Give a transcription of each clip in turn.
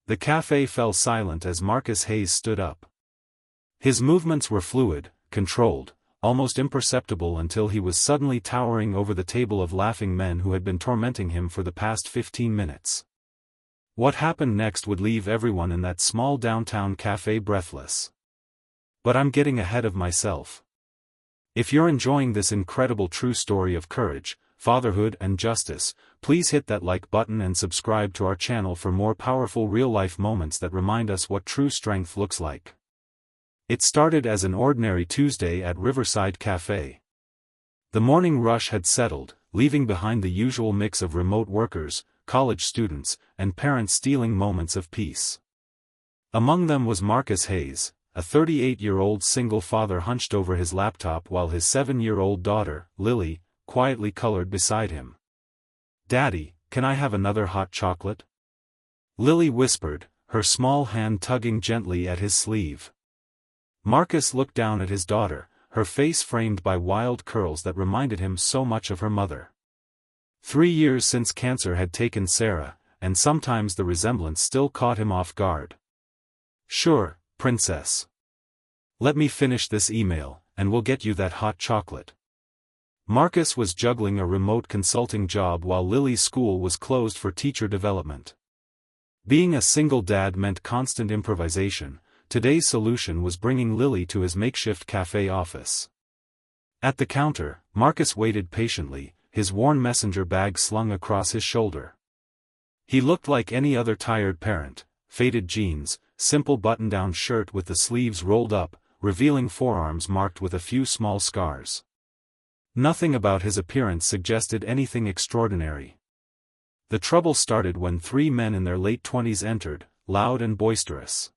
The cafe fell silent as Marcus Hayes stood up. His movements were fluid, controlled, almost imperceptible until he was suddenly towering over the table of laughing men who had been tormenting him for the past 15 minutes. What happened next would leave everyone in that small downtown cafe breathless. But I'm getting ahead of myself. If you're enjoying this incredible true story of courage, fatherhood and justice, please hit that like button and subscribe to our channel for more powerful real-life moments that remind us what true strength looks like. It started as an ordinary Tuesday at Riverside Café. The morning rush had settled, leaving behind the usual mix of remote workers, college students, and parents stealing moments of peace. Among them was Marcus Hayes, a 38-year-old single father hunched over his laptop while his 7-year-old daughter, Lily, quietly colored beside him. "Daddy, can I have another hot chocolate?" Lily whispered, her small hand tugging gently at his sleeve. Marcus looked down at his daughter, her face framed by wild curls that reminded him so much of her mother. 3 years since cancer had taken Sarah, and sometimes the resemblance still caught him off guard. "Sure, princess. Let me finish this email, and we'll get you that hot chocolate." Marcus was juggling a remote consulting job while Lily's school was closed for teacher development. Being a single dad meant constant improvisation. Today's solution was bringing Lily to his makeshift cafe office. At the counter, Marcus waited patiently, his worn messenger bag slung across his shoulder. He looked like any other tired parent, faded jeans, simple button-down shirt with the sleeves rolled up, revealing forearms marked with a few small scars. Nothing about his appearance suggested anything extraordinary. The trouble started when 3 men in their late 20s entered, loud and boisterous.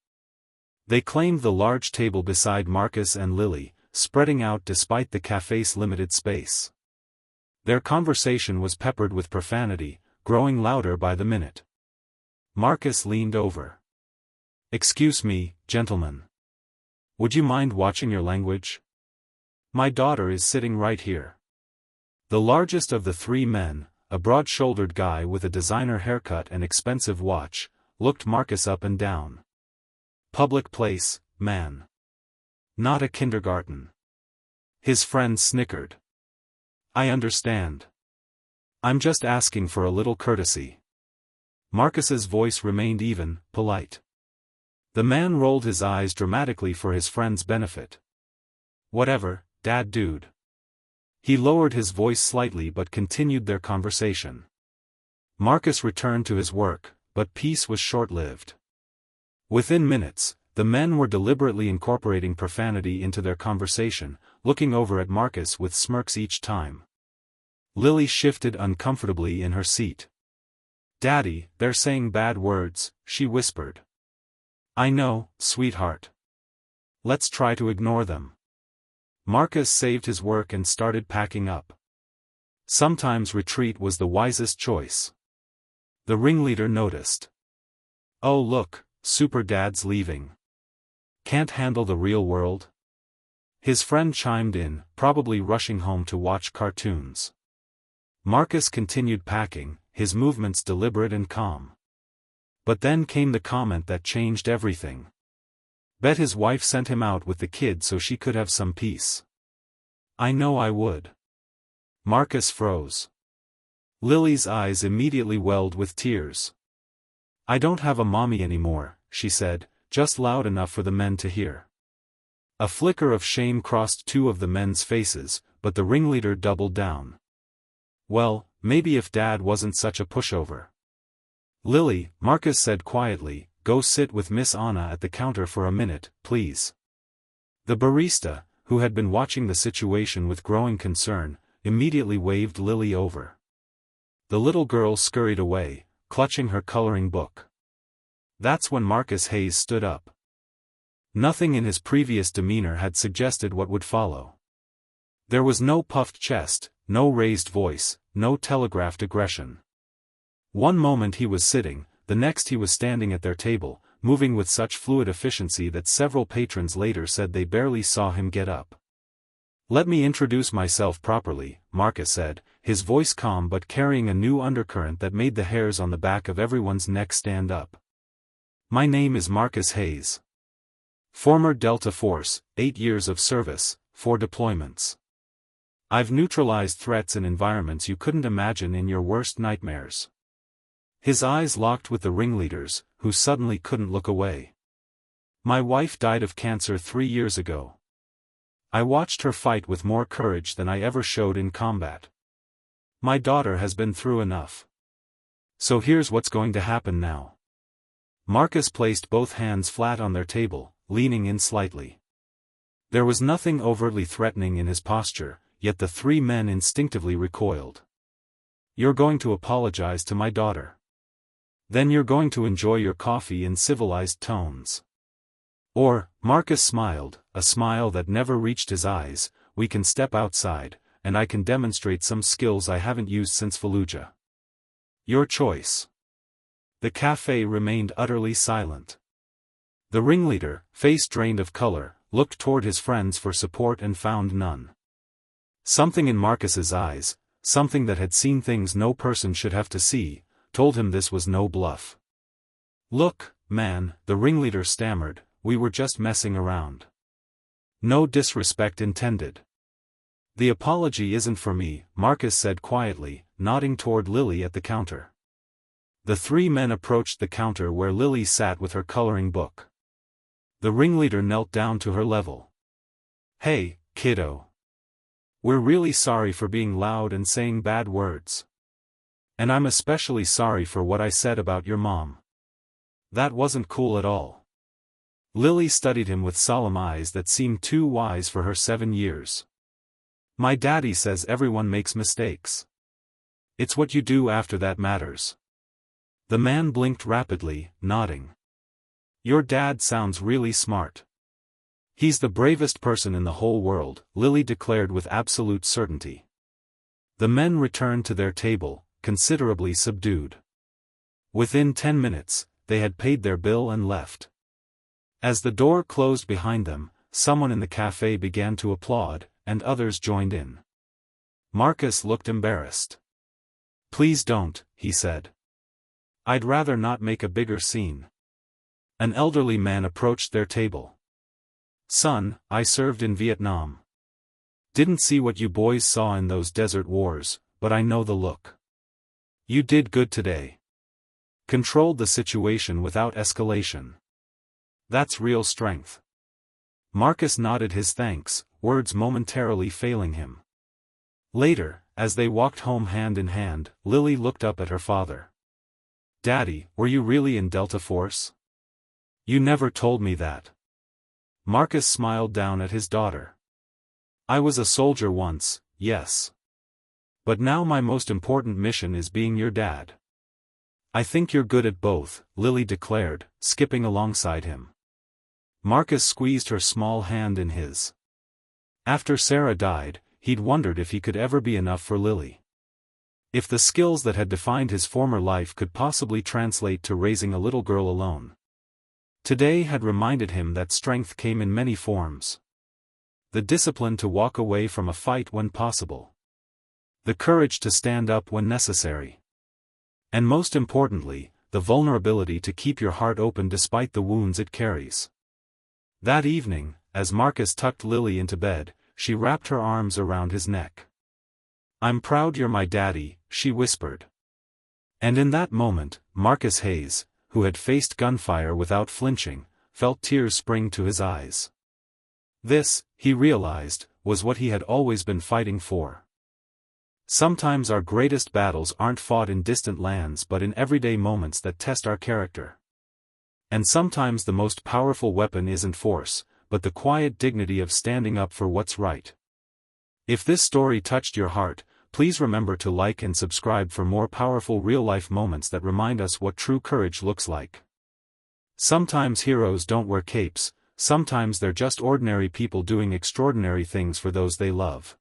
They claimed the large table beside Marcus and Lily, spreading out despite the cafe's limited space. Their conversation was peppered with profanity, growing louder by the minute. Marcus leaned over. "Excuse me, gentlemen. Would you mind watching your language? My daughter is sitting right here." The largest of the 3 men, a broad-shouldered guy with a designer haircut and expensive watch, looked Marcus up and down. "Public place, man. Not a kindergarten." His friend snickered. "I understand. I'm just asking for a little courtesy." Marcus's voice remained even, polite. The man rolled his eyes dramatically for his friend's benefit. "Whatever, dad dude." He lowered his voice slightly but continued their conversation. Marcus returned to his work, but peace was short-lived. Within minutes, the men were deliberately incorporating profanity into their conversation, looking over at Marcus with smirks each time. Lily shifted uncomfortably in her seat. "Daddy, they're saying bad words," she whispered. "I know, sweetheart. Let's try to ignore them." Marcus saved his work and started packing up. Sometimes retreat was the wisest choice. The ringleader noticed. "Oh look, Super Dad's leaving. Can't handle the real world?" His friend chimed in, probably rushing home to watch cartoons. Marcus continued packing, his movements deliberate and calm. But then came the comment that changed everything. "Bet his wife sent him out with the kid so she could have some peace." "I know I would." Marcus froze. Lily's eyes immediately welled with tears. "I don't have a mommy anymore," she said, just loud enough for the men to hear. A flicker of shame crossed 2 of the men's faces, but the ringleader doubled down. "Well, maybe if Dad wasn't such a pushover." "Lily," Marcus said quietly, "go sit with Miss Anna at the counter for a minute, please." The barista, who had been watching the situation with growing concern, immediately waved Lily over. The little girl scurried away, clutching her coloring book. That's when Marcus Hayes stood up. Nothing in his previous demeanor had suggested what would follow. There was no puffed chest, no raised voice, no telegraphed aggression. One moment he was sitting, the next he was standing at their table, moving with such fluid efficiency that several patrons later said they barely saw him get up. "Let me introduce myself properly," Marcus said, his voice calm but carrying a new undercurrent that made the hairs on the back of everyone's neck stand up. My name is Marcus Hayes. Former Delta Force, 8 years of service, 4 deployments. I've neutralized threats in environments you couldn't imagine in your worst nightmares. His eyes locked with the ringleader's, who suddenly couldn't look away. My wife died of cancer 3 years ago. I watched her fight with more courage than I ever showed in combat. My daughter has been through enough. So here's what's going to happen now. Marcus placed both hands flat on their table, leaning in slightly. There was nothing overtly threatening in his posture, yet the 3 men instinctively recoiled. You're going to apologize to my daughter. Then you're going to enjoy your coffee in civilized tones. Or, Marcus smiled, a smile that never reached his eyes, we can step outside, and I can demonstrate some skills I haven't used since Fallujah. Your choice. The cafe remained utterly silent. The ringleader, face drained of color, looked toward his friends for support and found none. Something in Marcus's eyes, something that had seen things no person should have to see, told him this was no bluff. Look, man, the ringleader stammered, we were just messing around. No disrespect intended. The apology isn't for me, Marcus said quietly, nodding toward Lily at the counter. The 3 men approached the counter where Lily sat with her coloring book. The ringleader knelt down to her level. Hey, kiddo. We're really sorry for being loud and saying bad words. And I'm especially sorry for what I said about your mom. That wasn't cool at all. Lily studied him with solemn eyes that seemed too wise for her 7 years. My daddy says everyone makes mistakes. It's what you do after that matters. The man blinked rapidly, nodding. Your dad sounds really smart. He's the bravest person in the whole world, Lily declared with absolute certainty. The men returned to their table, considerably subdued. Within 10 minutes, they had paid their bill and left. As the door closed behind them, someone in the cafe began to applaud, and others joined in. Marcus looked embarrassed. Please don't, he said. I'd rather not make a bigger scene. An elderly man approached their table. Son, I served in Vietnam. Didn't see what you boys saw in those desert wars, but I know the look. You did good today. Controlled the situation without escalation. That's real strength. Marcus nodded his thanks, words momentarily failing him. Later, as they walked home hand in hand, Lily looked up at her father. Daddy, were you really in Delta Force? You never told me that. Marcus smiled down at his daughter. I was a soldier once, yes. But now my most important mission is being your dad. I think you're good at both, Lily declared, skipping alongside him. Marcus squeezed her small hand in his. After Sarah died, he'd wondered if he could ever be enough for Lily. If the skills that had defined his former life could possibly translate to raising a little girl alone. Today had reminded him that strength came in many forms. The discipline to walk away from a fight when possible. The courage to stand up when necessary. And most importantly, the vulnerability to keep your heart open despite the wounds it carries. That evening, as Marcus tucked Lily into bed, she wrapped her arms around his neck. I'm proud you're my daddy, she whispered. And in that moment, Marcus Hayes, who had faced gunfire without flinching, felt tears spring to his eyes. This, he realized, was what he had always been fighting for. Sometimes our greatest battles aren't fought in distant lands but in everyday moments that test our character. And sometimes the most powerful weapon isn't force, but the quiet dignity of standing up for what's right. If this story touched your heart, please remember to like and subscribe for more powerful real-life moments that remind us what true courage looks like. Sometimes heroes don't wear capes, sometimes they're just ordinary people doing extraordinary things for those they love.